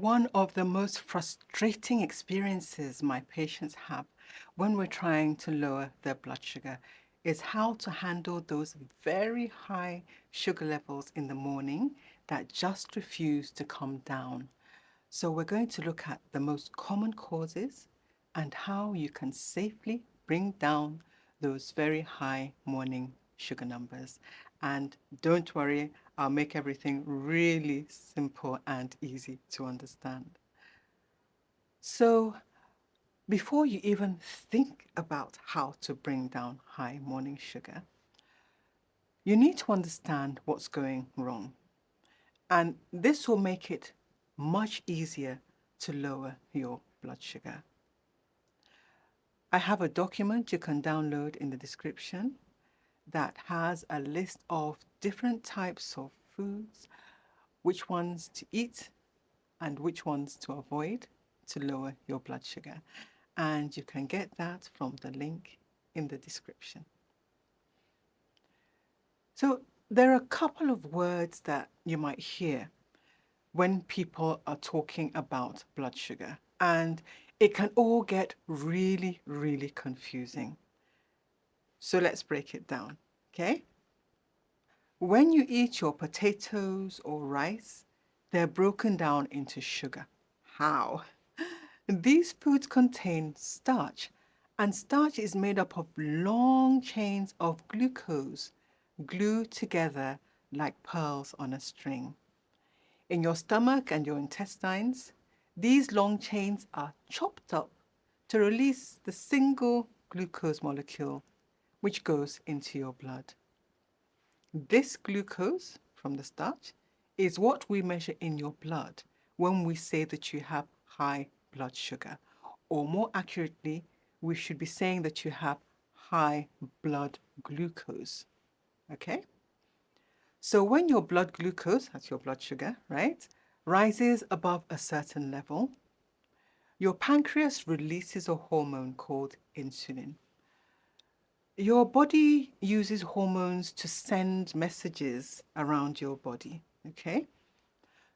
One of the most frustrating experiences my patients have when we're trying to lower their blood sugar is how to handle those very high sugar levels in the morning that just refuse to come down. So we're going to look at the most common causes and how you can safely bring down those very high morning sugar numbers. And don't worry, I'll make everything really simple and easy to understand. So before you even think about how to bring down high morning sugar, you need to understand what's going wrong. And this will make it much easier to lower your blood sugar. I have a document you can download in the description that has a list of different types of foods, which ones to eat and which ones to avoid to lower your blood sugar. And you can get that from the link in the description. So there are a couple of words that you might hear when people are talking about blood sugar, and it can all get really, really confusing. So let's break it down, okay? When you eat your potatoes or rice, they're broken down into sugar. How? These foods contain starch, and starch is made up of long chains of glucose glued together like pearls on a string. In your stomach and your intestines, these long chains are chopped up to release the single glucose molecule which goes into your blood. This glucose from the starch is what we measure in your blood when we say that you have high blood sugar. Or more accurately, we should be saying that you have high blood glucose. Okay? So when your blood glucose, that's your blood sugar, right, rises above a certain level, your pancreas releases a hormone called insulin. Your body uses hormones to send messages around your body, okay?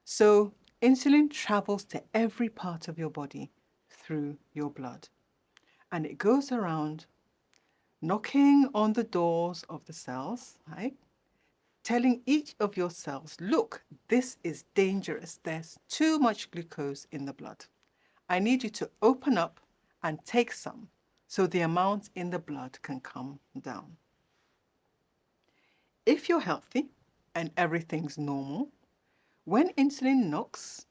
So insulin travels to every part of your body through your blood. And it goes around knocking on the doors of the cells, right? Telling each of your cells, look, this is dangerous. There's too much glucose in the blood. I need you to open up and take some so the amount in the blood can come down. If you're healthy and everything's normal, when insulin knocks,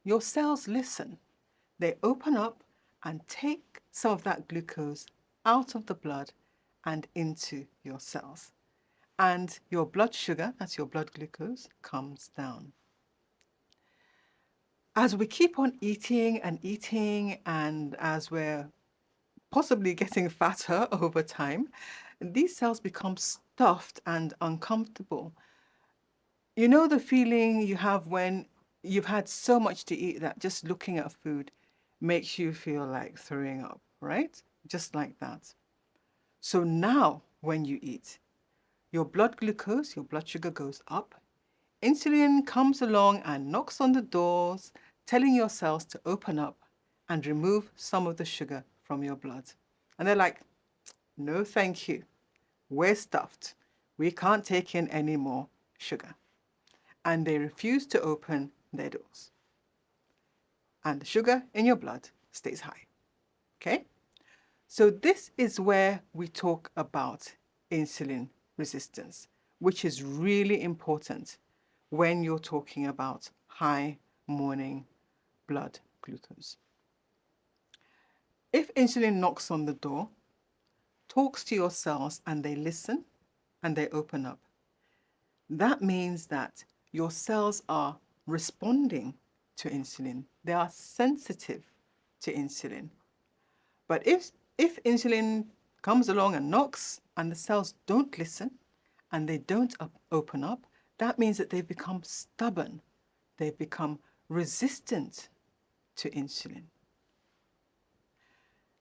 your cells listen. They open up and take some of that glucose out of the blood and into your cells. And your blood sugar, that's your blood glucose, comes down. As we keep on eating and eating, and as we're possibly getting fatter over time, these cells become stuffed and uncomfortable. You know the feeling you have when you've had so much to eat that just looking at food makes you feel like throwing up, right? Just like that. So now when you eat, your blood glucose, your blood sugar goes up. Insulin comes along and knocks on the doors, telling your cells to open up and remove some of the sugar from your blood. And they're like, no, thank you. We're stuffed. We can't take in any more sugar. And they refuse to open their doors. And the sugar in your blood stays high. Okay? So this is where we talk about insulin resistance, which is really important when you're talking about high morning blood glucose. If insulin knocks on the door, talks to your cells, and they listen and they open up, that means that your cells are responding to insulin. They are sensitive to insulin. But if insulin comes along and knocks and the cells don't listen and they don't open up, that means that they've become stubborn. They've become resistant to insulin.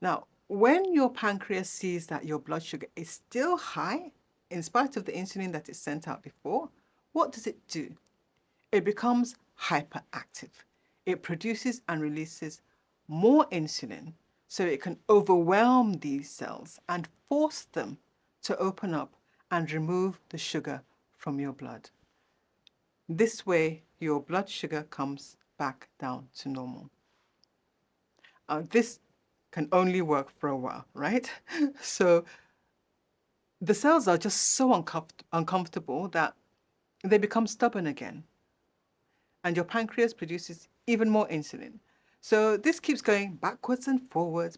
Now, when your pancreas sees that your blood sugar is still high, in spite of the insulin that is sent out before, what does it do? It becomes hyperactive. it produces and releases more insulin so it can overwhelm these cells and force them to open up and remove the sugar from your blood. This way, your blood sugar comes back down to normal. This can only work for a while, right? So the cells are just so uncomfortable that they become stubborn again. And your pancreas produces even more insulin. So this keeps going backwards and forwards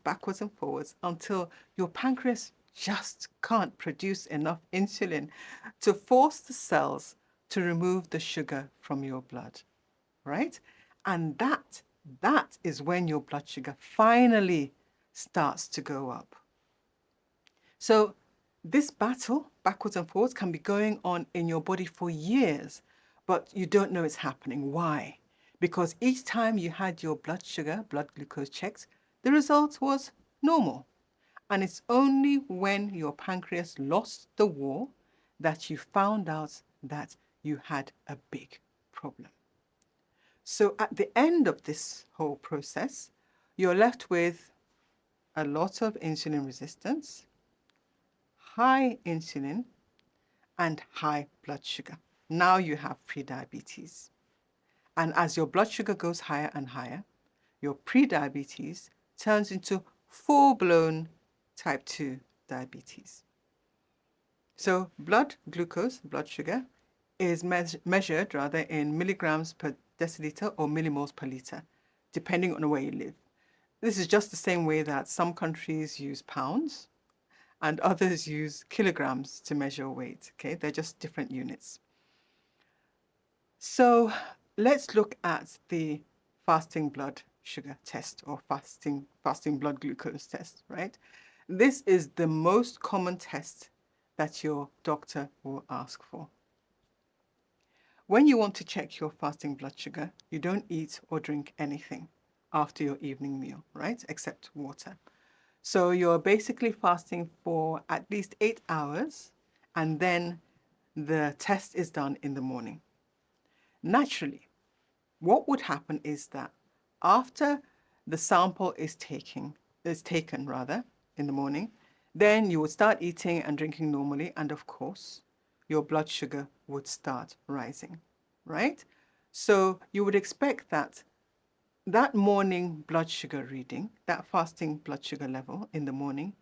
until your pancreas just can't produce enough insulin to force the cells to remove the sugar from your blood, right? And that is when your blood sugar finally starts to go up. So this battle, backwards and forwards, can be going on in your body for years, but you don't know it's happening. Why? Because each time you had your blood sugar, blood glucose checked, the result was normal. And it's only when your pancreas lost the war that you found out that you had a big problem. So at the end of this whole process, you're left with a lot of insulin resistance, high insulin, and high blood sugar. Now you have prediabetes. And as your blood sugar goes higher and higher, your prediabetes turns into full-blown type 2 diabetes. So blood glucose, blood sugar, is measured rather in milligrams per deciliter or millimoles per liter, depending on where you live. This is just the same way that some countries use pounds and others use kilograms to measure weight. Okay, they're just different units. So let's look at the fasting blood sugar test or fasting blood glucose test, right? This is the most common test that your doctor will ask for. When you want to check your fasting blood sugar, you don't eat or drink anything after your evening meal, right? Except water. So you're basically fasting for at least 8 hours, and then the test is done in the morning. Naturally, what would happen is that after the sample is taken in the morning, then you would start eating and drinking normally, and of course, your blood sugar would start rising, right? So you would expect that morning blood sugar reading, that fasting blood sugar level in the morning,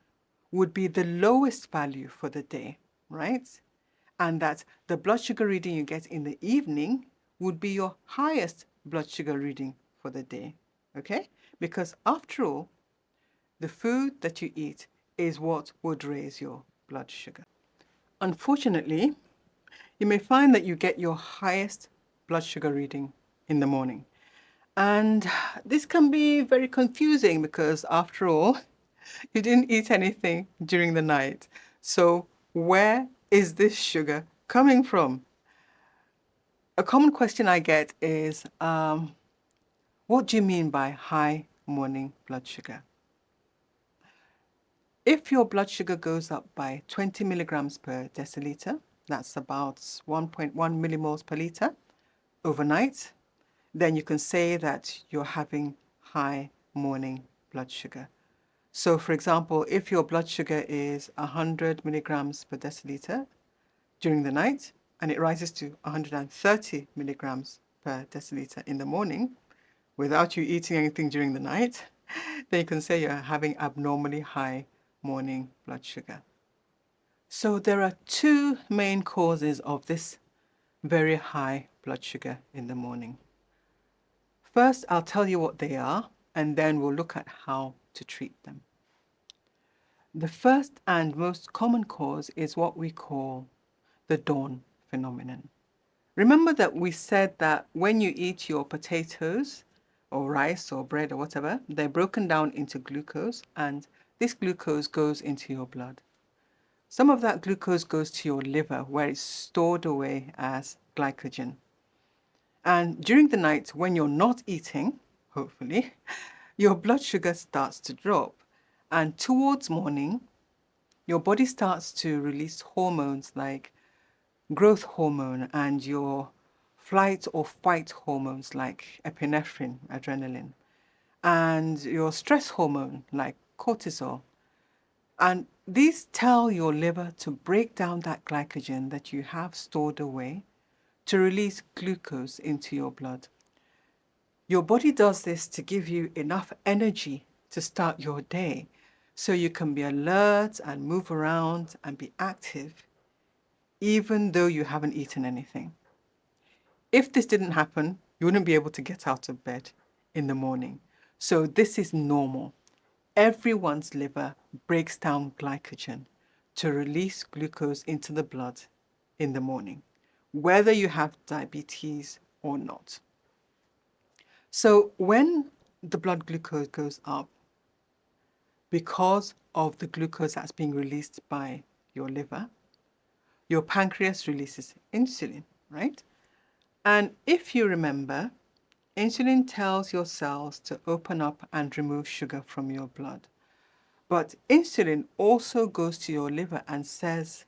would be the lowest value for the day, right? And that the blood sugar reading you get in the evening would be your highest blood sugar reading for the day, okay? Because after all, the food that you eat is what would raise your blood sugar. Unfortunately, you may find that you get your highest blood sugar reading in the morning. And this can be very confusing because after all, you didn't eat anything during the night. So where is this sugar coming from? A common question I get is, what do you mean by high morning blood sugar? If your blood sugar goes up by 20 milligrams per deciliter, that's about 1.1 millimoles per liter overnight, then you can say that you're having high morning blood sugar. So for example, if your blood sugar is 100 milligrams per deciliter during the night, and it rises to 130 milligrams per deciliter in the morning, without you eating anything during the night, then you can say you're having abnormally high morning blood sugar. So there are two main causes of this very high blood sugar in the morning. First, I'll tell you what they are, and then we'll look at how to treat them. The first and most common cause is what we call the dawn phenomenon. Remember that we said that when you eat your potatoes or rice or bread or whatever, they're broken down into glucose, and this glucose goes into your blood. Some of that glucose goes to your liver where it's stored away as glycogen. And during the night when you're not eating, hopefully, your blood sugar starts to drop. And towards morning, your body starts to release hormones like growth hormone and your flight or fight hormones like epinephrine, adrenaline, and your stress hormone like cortisol. And these tell your liver to break down that glycogen that you have stored away to release glucose into your blood. Your body does this to give you enough energy to start your day so you can be alert and move around and be active even though you haven't eaten anything. If this didn't happen, you wouldn't be able to get out of bed in the morning. So this is normal. Everyone's liver breaks down glycogen to release glucose into the blood in the morning, whether you have diabetes or not. So when the blood glucose goes up, because of the glucose that's being released by your liver, your pancreas releases insulin, right? And if you remember, insulin tells your cells to open up and remove sugar from your blood. But insulin also goes to your liver and says,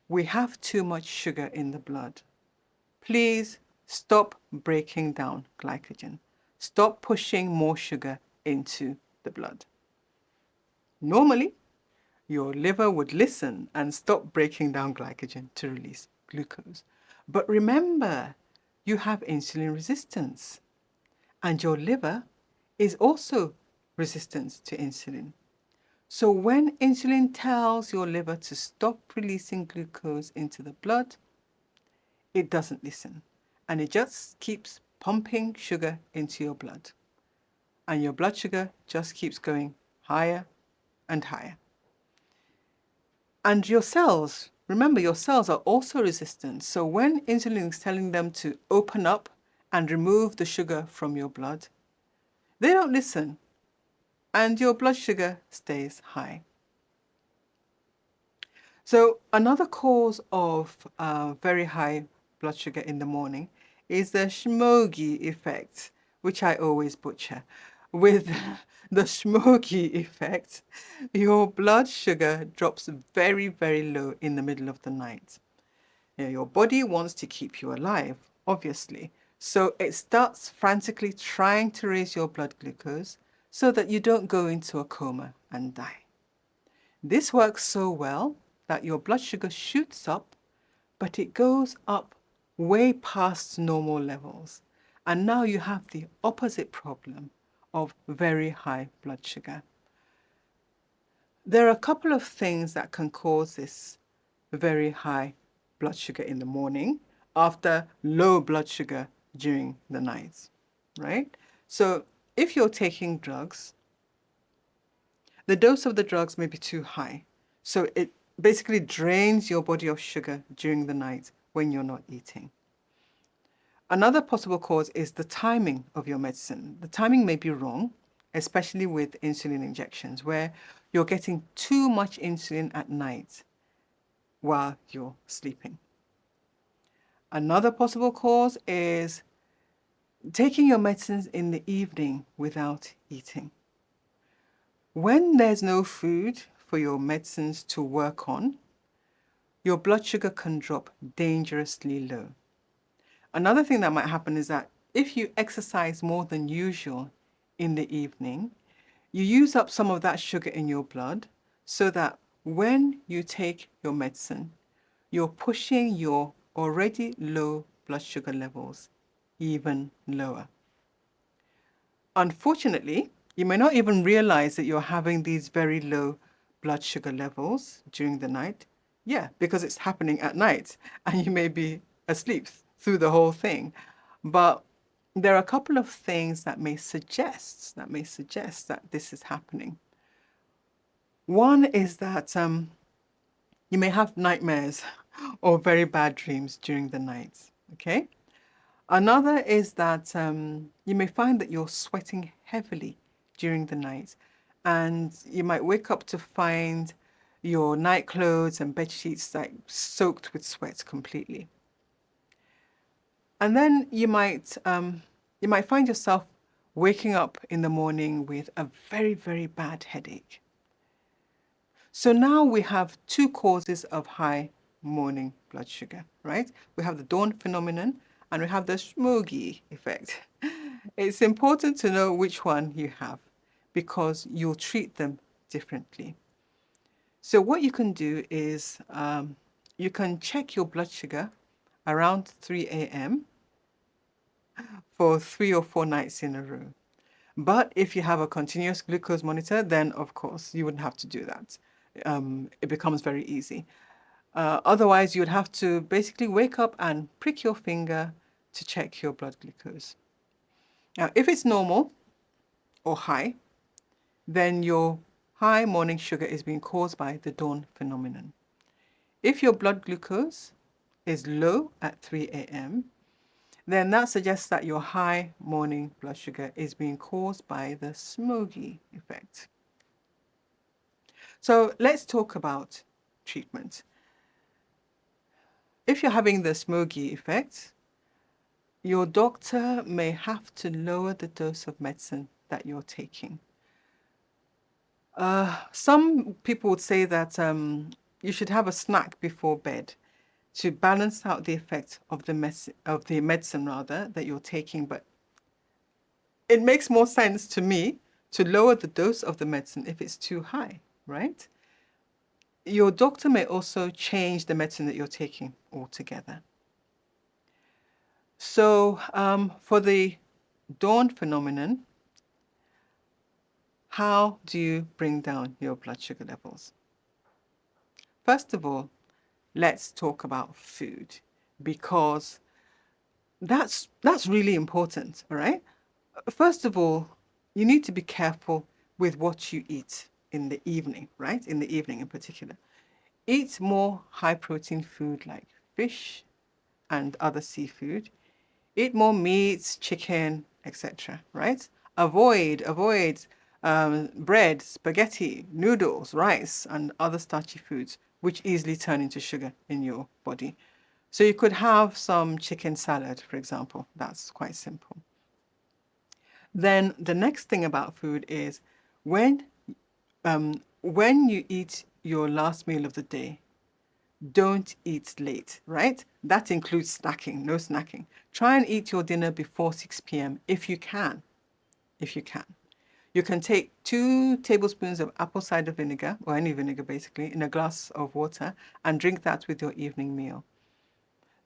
we have too much sugar in the blood. Please stop breaking down glycogen. Stop pushing more sugar into the blood. Normally, your liver would listen and stop breaking down glycogen to release glucose. But remember, you have insulin resistance, and your liver is also resistant to insulin. So when insulin tells your liver to stop releasing glucose into the blood, it doesn't listen, and it just keeps pumping sugar into your blood. And your blood sugar just keeps going higher and higher. And your cells, remember, your cells are also resistant. So when insulin is telling them to open up and remove the sugar from your blood, they don't listen, and your blood sugar stays high. So another cause of very high blood sugar in the morning is the 𝐋𝐿𝐄𝐑 effect, which I always butcher. With the 𝐋𝐿𝐄𝐑 effect, your blood sugar drops very, very low in the middle of the night. Your body wants to keep you alive, obviously. So it starts frantically trying to raise your blood glucose so that you don't go into a coma and die. This works so well that your blood sugar shoots up, but it goes up way past normal levels. And now you have the opposite problem of very high blood sugar. There are a couple of things that can cause this very high blood sugar in the morning after low blood sugar during the night, right? So if you're taking drugs, the dose of the drugs may be too high. So it basically drains your body of sugar during the night when you're not eating. Another possible cause is the timing of your medicine. The timing may be wrong, especially with insulin injections, where you're getting too much insulin at night while you're sleeping. Another possible cause is taking your medicines in the evening without eating. When there's no food for your medicines to work on, your blood sugar can drop dangerously low. Another thing that might happen is that if you exercise more than usual in the evening, you use up some of that sugar in your blood so that when you take your medicine, you're pushing your already low blood sugar levels even lower. Unfortunately, you may not even realize that you're having these very low blood sugar levels during the night. Yeah, because it's happening at night and you may be asleep through the whole thing. But there are a couple of things that may suggest that this is happening. One is that you may have nightmares or very bad dreams during the night, okay? Another is that you may find that you're sweating heavily during the night, and you might wake up to find your night clothes and bed sheets like soaked with sweat completely. And then you might find yourself waking up in the morning with a very, very bad headache. So now we have two causes of high morning blood sugar, right? We have the dawn phenomenon and we have the 𝐒𝐔𝐄𝐑 effect. It's important to know which one you have because you'll treat them differently. So what you can do is you can check your blood sugar around 3 a.m. for 3 or 4 nights in a row. But if you have a continuous glucose monitor, then of course you wouldn't have to do that. It becomes very easy. Otherwise, you would have to basically wake up and prick your finger to check your blood glucose. Now, if it's normal or high, then your high morning sugar is being caused by the dawn phenomenon. If your blood glucose is low at 3 a.m., then that suggests that your high morning blood sugar is being caused by the 𝐒𝐄𝐑 effect. So let's talk about treatment. If you're having the 𝐒𝐄𝐑 effect, your doctor may have to lower the dose of medicine that you're taking. Some people would say that you should have a snack before bed to balance out the effect of the medicine that you're taking. But it makes more sense to me to lower the dose of the medicine if it's too high, right? Your doctor may also change the medicine that you're taking altogether. So for the dawn phenomenon, how do you bring down your blood sugar levels? First of all, let's talk about food because that's really important, all right? First of all, you need to be careful with what you eat in the evening, right? In the evening in particular. Eat more high protein food like fish and other seafood. Eat more meats, chicken, etc., right? Avoid bread, spaghetti, noodles, rice, and other starchy foods, which easily turn into sugar in your body. So you could have some chicken salad, for example. That's quite simple. Then the next thing about food is when you eat your last meal of the day, don't eat late, right? That includes snacking, no snacking. Try and eat your dinner before 6 p.m. if you can. If you can. You can take 2 tablespoons of apple cider vinegar, or any vinegar basically, in a glass of water and drink that with your evening meal.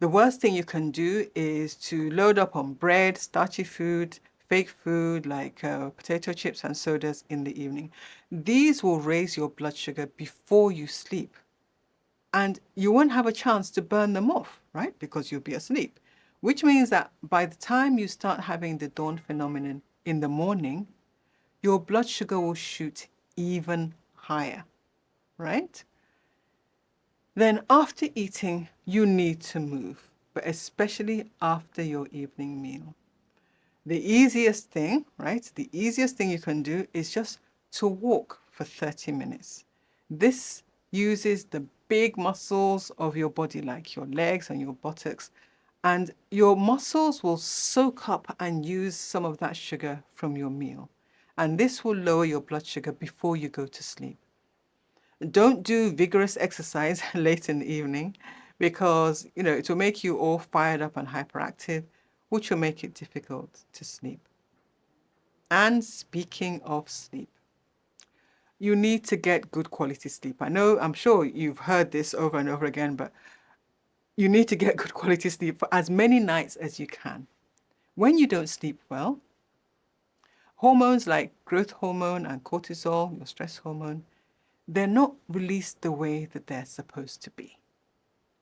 The worst thing you can do is to load up on bread, starchy food, fake food like potato chips and sodas in the evening. These will raise your blood sugar before you sleep. And you won't have a chance to burn them off, right? Because you'll be asleep. Which means that by the time you start having the dawn phenomenon in the morning, your blood sugar will shoot even higher, right? Then after eating, you need to move, but especially after your evening meal. The easiest thing, right? The easiest thing you can do is just to walk for 30 minutes. This uses the big muscles of your body, like your legs and your buttocks, and your muscles will soak up and use some of that sugar from your meal. And this will lower your blood sugar before you go to sleep. Don't do vigorous exercise late in the evening because, it will make you all fired up and hyperactive, which will make it difficult to sleep. And speaking of sleep, you need to get good quality sleep. I'm sure you've heard this over and over again, but you need to get good quality sleep for as many nights as you can. When you don't sleep well, hormones like growth hormone and cortisol, your stress hormone, they're not released the way that they're supposed to be,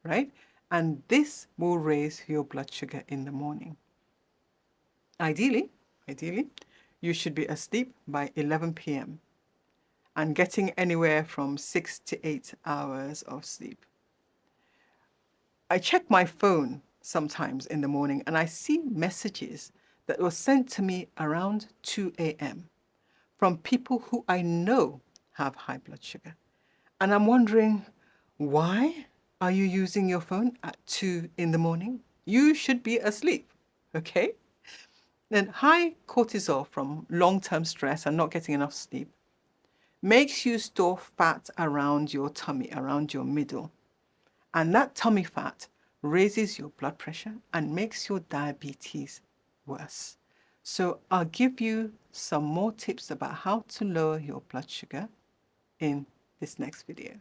right? And this will raise your blood sugar in the morning. Ideally, you should be asleep by 11 p.m. and getting anywhere from 6 to 8 hours of sleep. I check my phone sometimes in the morning and I see messages that were sent to me around 2 a.m. from people who I know have high blood sugar. And I'm wondering, why are you using your phone at 2 in the morning? You should be asleep, okay? Then high cortisol from long-term stress and not getting enough sleep makes you store fat around your tummy, around your middle. And that tummy fat raises your blood pressure and makes your diabetes worse. So I'll give you some more tips about how to lower your blood sugar in this next video.